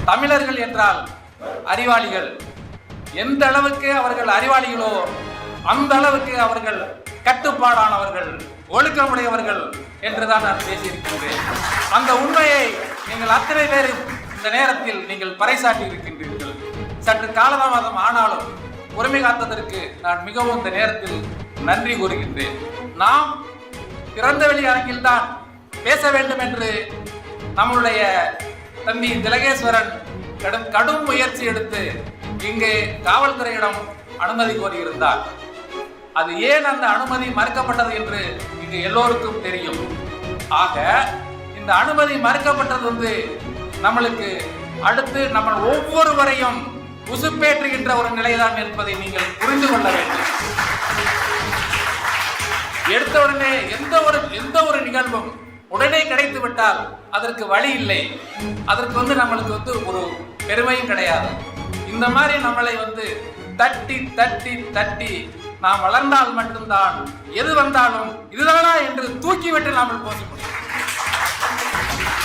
தமிழர்கள் என்றால் அறிவாளிகள். எந்த அளவுக்கு அவர்கள் அறிவாளிகளோ அந்த அளவுக்கு அவர்கள் கட்டுப்பாடானவர்கள், ஒழுக்கமுடையவர்கள் என்றுதான் நான் பேசியிருக்கின்றேன். அந்த உண்மையை நீங்கள் அத்தனை பேரும் இந்த நேரத்தில் நீங்கள் பறைசாட்டி இருக்கின்றீர்கள். சற்று காலதாமதம் ஆனாலும் பொறுமை காத்ததற்கு நான் மிகவும் இந்த நேரத்தில் நன்றி கூறுகின்றேன். நாம் திறந்தவெளி அரங்கில் தான் பேச வேண்டும் என்று நம்முடைய தம்பி திலகேஸ்வரன் கடும் முயற்சி எடுத்து இங்கே காவல்துறையிடம் அனுமதி கோரியிருந்தார். அது ஏன் அந்த அனுமதி மறுக்கப்பட்டது என்று இங்கு எல்லோருக்கும் தெரியும். ஆக இந்த அனுமதி மறுக்கப்பட்டது நம்மளுக்கு அடுத்து நம்ம ஒவ்வொருவரையும் உசுப்பேற்றுகின்ற ஒரு நிலைதான் என்பதை நீங்கள் புரிந்து கொள்ள வேண்டும். எடுத்த உடனே எந்த ஒரு நிகழ்வும் உடனே கிடைத்து விட்டால் அதற்கு வழி இல்லை. அதற்கு நம்மளுக்கு ஒரு பெருமையும் கிடையாது. இந்த மாதிரி நம்மளை தட்டி தட்டி தட்டி நாம் வளர்ந்தால் மட்டும்தான் எது வந்தாலும் இதுதானா என்று தூக்கிவிட்டு நாம் போக முடியும்.